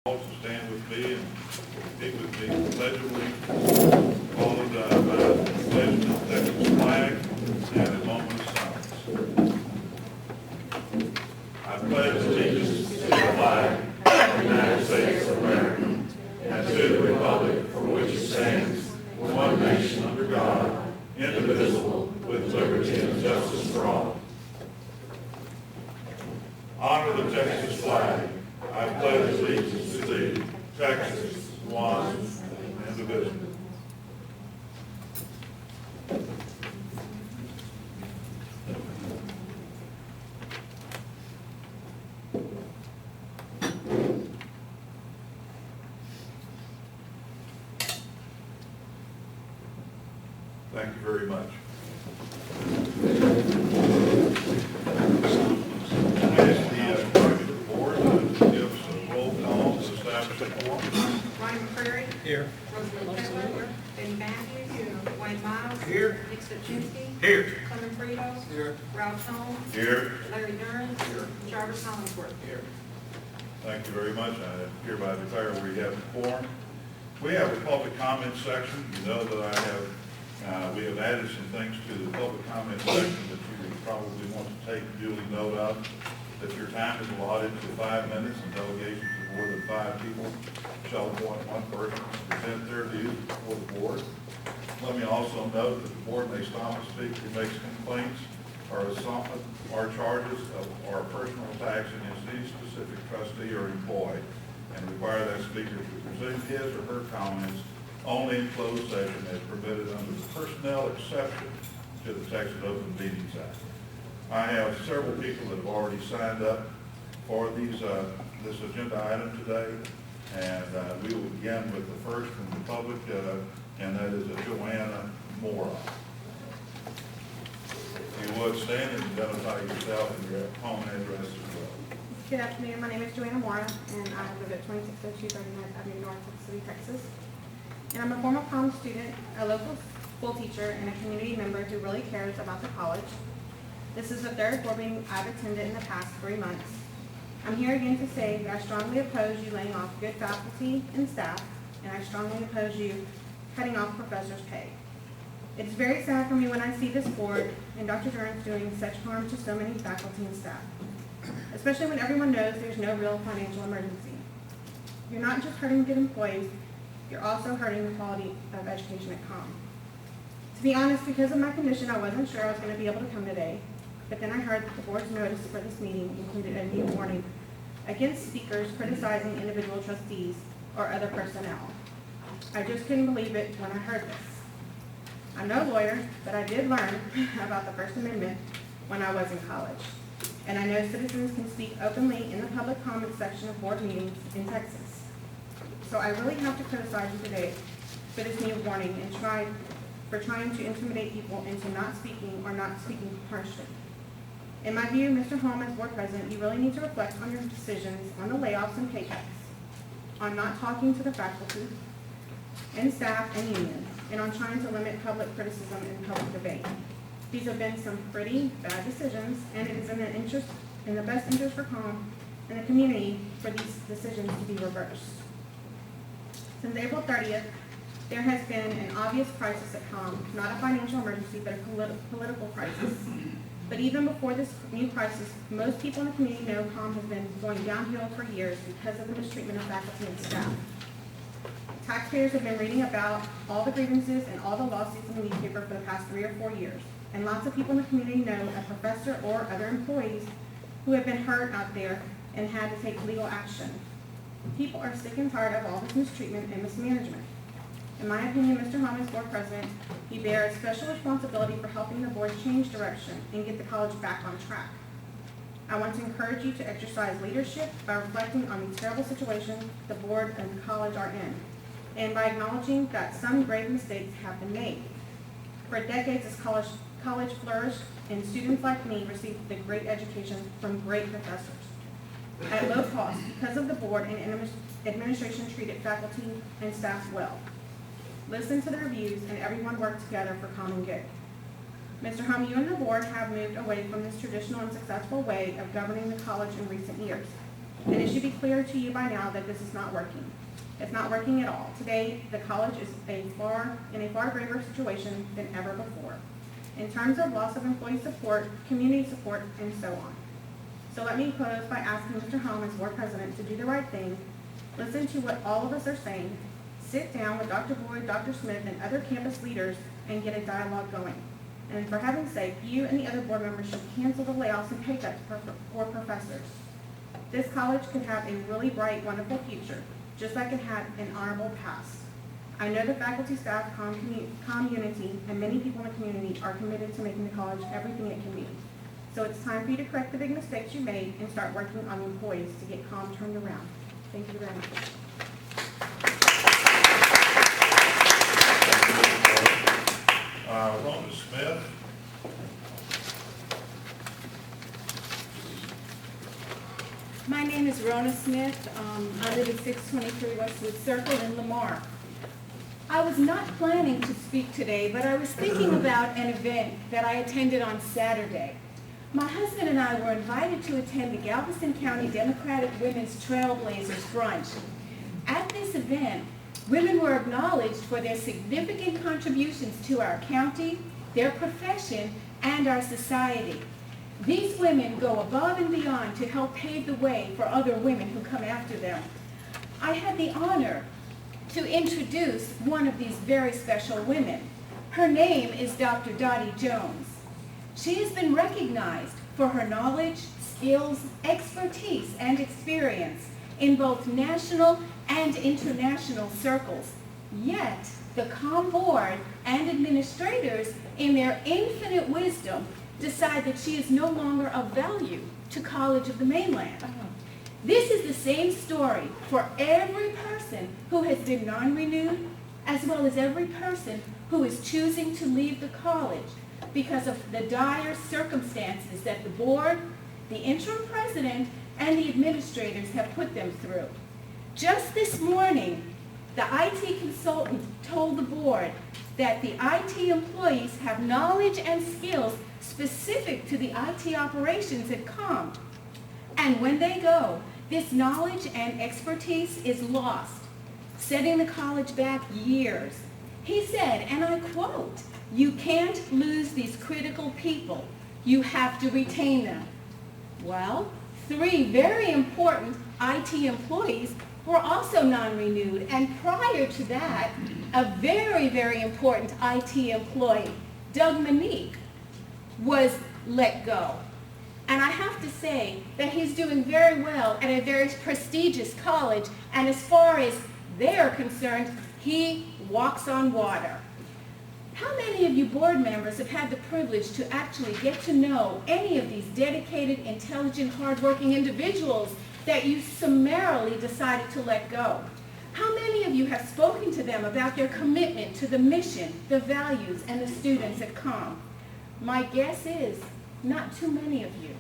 To stand with me and repeat with me pledgeably, followed by the pledge to the Texas flag and a moment of silence. I pledge allegiance to the flag of the United States of America and to the republic for which it stands, one nation under God, indivisible, with liberty and justice for all. Honor the Texas flag. I pledge allegiance to thee, Texas, one, indivisible. Thank you very much. Ryan McCrary. Here. Rosemary Taylor. Ben Matthews. Here. Wayne Miles. Here. Nick Stopchinsky. Here. Clement Frito. Here. Ralph Jones. Here. Larry Durham. Here. Jarvis Hollingsworth. Here. Thank you very much. I hereby declare we have a quorum. We have a public comment section. You know that we have added some things to the public comment section that you would probably want to take duly note of. That your time is allotted to 5 minutes, and delegations of more than 5 people shall appoint one person to present their views before the board. Let me also note that the board may stop a speaker who makes complaints or charges or personal attacks against any specific trustee or employee, and require that speaker to present his or her comments only in closed session as permitted under the personnel exception to the Texas Open Meetings Act. I have several people that have already signed up for this agenda item today, and we will begin with the first from the public, and that is Joanna Mora. If you would stand and identify yourself and your home address as well. Good afternoon, my name is Joanna Mora, and I live at 2602 39th Avenue North, City, Texas. And I'm a former comm student, a local school teacher, and a community member who really cares about the college. This is the third board meeting I've attended in the past 3 months. I'm here again to say that I strongly oppose you laying off good faculty and staff, and I strongly oppose you cutting off professors' pay. It's very sad for me when I see this board and Dr. Durham doing such harm to so many faculty and staff, especially when everyone knows there's no real financial emergency. You're not just hurting good employees, you're also hurting the quality of education at COM. To be honest, because of my condition, I wasn't sure I was going to be able to come today, but then I heard that the board's notice for this meeting included a new warning against speakers criticizing individual trustees or other personnel. I just couldn't believe it when I heard this. I'm no lawyer, but I did learn about the First Amendment when I was in college. And I know citizens can speak openly in the public comment section of board meetings in Texas. So I really have to criticize you today for this new warning and for trying to intimidate people into not speaking or not speaking harshly. In my view, Mr. Holm, as board president, you really need to reflect on your decisions on the layoffs and pay cuts, on not talking to the faculty and staff and union, and on trying to limit public criticism and public debate. These have been some pretty bad decisions, and it is in the best interest for COM and the community for these decisions to be reversed. Since April 30th, there has been an obvious crisis at COM, not a financial emergency, but a political crisis. But even before this new crisis, most people in the community know COM has been going downhill for years because of the mistreatment of faculty and staff. Taxpayers have been reading about all the grievances and all the lawsuits in the newspaper for the past 3 or 4 years. And lots of people in the community know a professor or other employees who have been hurt out there and had to take legal action. People are sick and tired of all this mistreatment and mismanagement. In my opinion, Mr. Holm, as board president, you bear a special responsibility for helping the board change direction and get the college back on track. I want to encourage you to exercise leadership by reflecting on the terrible situation the board and the college are in, and by acknowledging that some grave mistakes have been made. For decades, this college flourished, and students like me received the great education from great professors at low cost because of the board and administration treated faculty and staff well. Listen to their views, and everyone worked together for common good. Mr. Holm, you and the board have moved away from this traditional and successful way of governing the college in recent years. And it should be clear to you by now that this is not working. It's not working at all. Today, the college is in a far graver situation than ever before, in terms of loss of employee support, community support, and so on. So let me close by asking Mr. Holm, as board president, to do the right thing, listen to what all of us are saying, sit down with Dr. Boyd, Dr. Smith, and other campus leaders, and get a dialogue going. And for heaven's sake, you and the other board members should cancel the layoffs and pay cuts for professors. This college could have a really bright, wonderful future, just like it had an honorable past. I know the faculty, staff, community, and many people in the community are committed to making the college everything it can be. So it's time for you to correct the big mistakes you made and start working on the employees to get COM turned around. Thank you very much. Rona Smith. My name is Rona Smith. I live at 623 Westwood Circle in Lamar. I was not planning to speak today, but I was thinking about an event that I attended on Saturday. My husband and I were invited to attend the Galveston County Democratic Women's Trailblazers Brunch. At this event, women were acknowledged for their significant contributions to our county, their profession, and our society. These women go above and beyond to help pave the way for other women who come after them. I had the honor to introduce one of these very special women. Her name is Dr. Dottie Jones. She has been recognized for her knowledge, skills, expertise, and experience in both national and international circles. Yet, the COM board and administrators, in their infinite wisdom, decide that she is no longer of value to College of the Mainland. This is the same story for every person who has been non-renewed, as well as every person who is choosing to leave the college because of the dire circumstances that the board, the interim president, and the administrators have put them through. Just this morning, the IT consultant told the board that the IT employees have knowledge and skills specific to the IT operations at COM. And when they go, this knowledge and expertise is lost, setting the college back years. He said, and I quote, "You can't lose these critical people. You have to retain them." Well, 3 very important IT employees were also non-renewed, and prior to that, a very, very important IT employee, Doug Monique, was let go. And I have to say that he's doing very well at a very prestigious college, and as far as they're concerned, he walks on water. How many of you board members have had the privilege to actually get to know any of these dedicated, intelligent, hardworking individuals that you summarily decided to let go? How many of you have spoken to them about their commitment to the mission, the values, and the students at COM? My guess is not too many of you.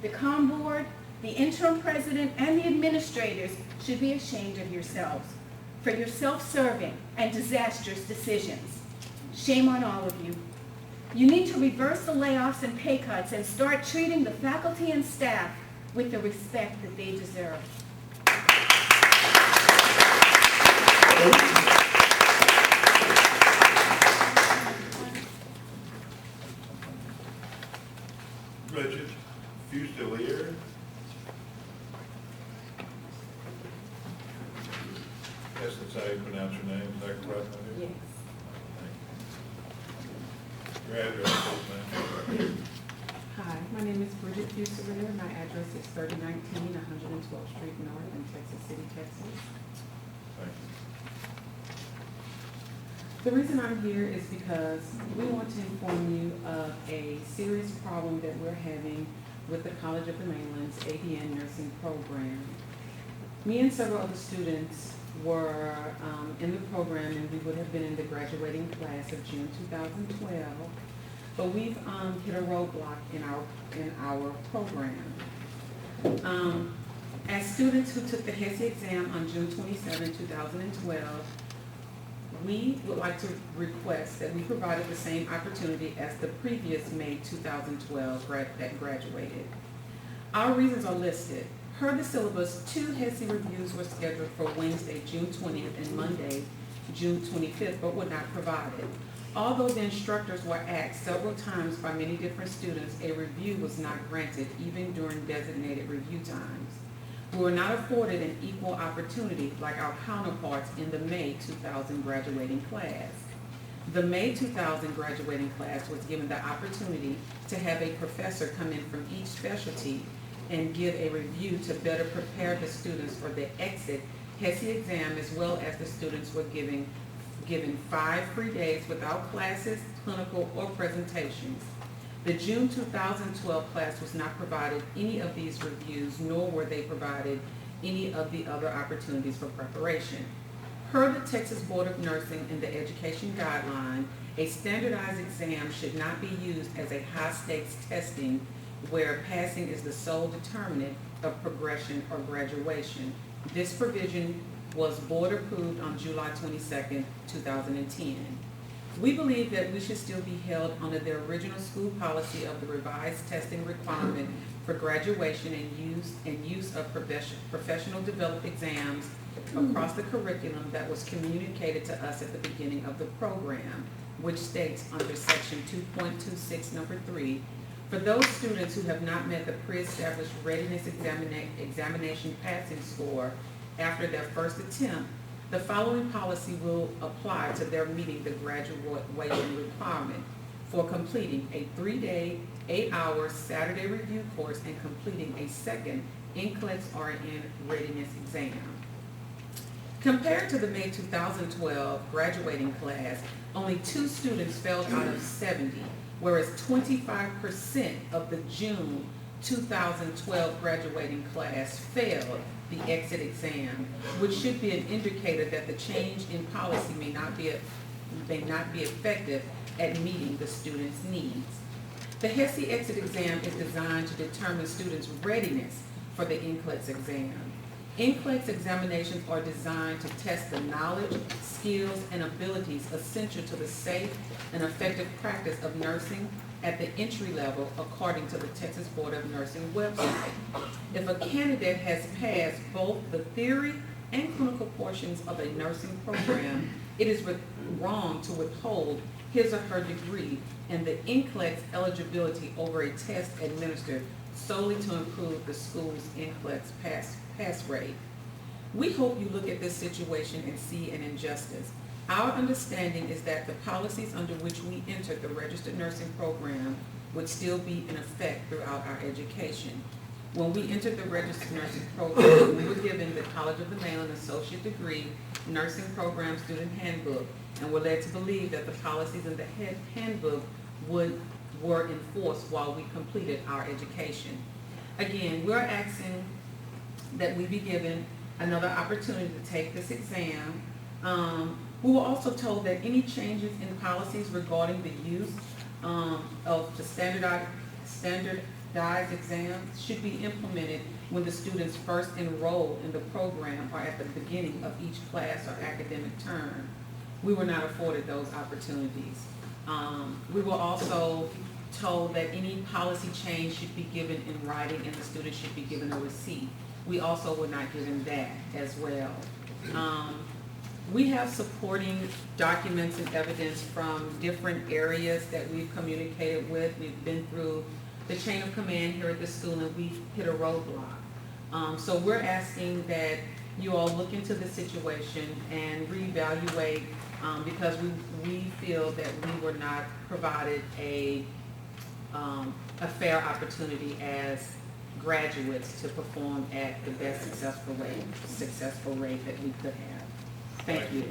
The COM board, the interim president, and the administrators should be ashamed of yourselves for your self-serving and disastrous decisions. Shame on all of you. You need to reverse the layoffs and pay cuts and start treating the faculty and staff with the respect that they deserve. Bridget Fusilier. Guess that's how you pronounce your name, is that correct? Yes. Your address, please, ma'am. Hi, my name is Bridget Fusilier. My address is 3019 112th Street North in Texas City, Texas. Thank you. The reason I'm here is because we want to inform you of a serious problem that we're having with the College of the Mainland's ADN nursing program. Me and several other students were in the program, and we would have been in the graduating class of June 2012, but we've hit a roadblock in our program. As students who took the HESI exam on June 27, 2012, we would like to request that we provided the same opportunity as the previous May 2012 that graduated. Our reasons are listed. Per the syllabus, 2 HESI reviews were scheduled for Wednesday, June 20th and Monday, June 25th, but were not provided. Although the instructors were asked several times by many different students, a review was not granted even during designated review times. We were not afforded an equal opportunity like our counterparts in the May 2000 graduating class. The May 2000 graduating class was given the opportunity to have a professor come in from each specialty and give a review to better prepare the students for the exit HESI exam, as well as the students were given 5 free days without classes, clinical, or presentations. The June 2012 class was not provided any of these reviews, nor were they provided any of the other opportunities for preparation. Per the Texas Board of Nursing and the Education Guideline, a standardized exam should not be used as a high-stakes testing where passing is the sole determinant of progression or graduation. This provision was board approved on July 22nd, 2010. We believe that we should still be held under the original school policy of the revised testing requirement for graduation and use of professional developed exams across the curriculum that was communicated to us at the beginning of the program, which states under section 2.26 number 3, for those students who have not met the pre-established readiness examination passing score after their first attempt, the following policy will apply to their meeting the graduation requirement for completing a 3-day, 8-hour Saturday review course and completing a second NCLEX RN readiness exam. Compared to the May 2012 graduating class, only 2 students failed out of 70, whereas 25% of the June 2012 graduating class failed the exit exam, which should be an indicator that the change in policy may not be effective at meeting the students' needs. The HESI exit exam is designed to determine students' readiness for the NCLEX exam. NCLEX examinations are designed to test the knowledge, skills, and abilities essential to the safe and effective practice of nursing at the entry level according to the Texas Board of Nursing website. If a candidate has passed both the theory and clinical portions of a nursing program, it is wrong to withhold his or her degree and the NCLEX eligibility over a test administered solely to improve the school's NCLEX pass rate. We hope you look at this situation and see an injustice. Our understanding is that the policies under which we entered the registered nursing program would still be in effect throughout our education. When we entered the registered nursing program, we were given the College of the Mainland Associate Degree Nursing Program Student Handbook and were led to believe that the policies in the handbook were enforced while we completed our education. Again, we're asking that we be given another opportunity to take this exam. We were also told that any changes in policies regarding the use of the standardized exams should be implemented when the students first enroll in the program or at the beginning of each class or academic term. We were not afforded those opportunities. We were also told that any policy change should be given in writing and the students should be given a receipt. We also were not given that as well. We have supporting documents and evidence from different areas that we've communicated with. We've been through the chain of command here at the school and we've hit a roadblock. So we're asking that you all look into the situation and reevaluate because we feel that we were not provided a fair opportunity as graduates to perform at the best successful rate that we could have. Thank you.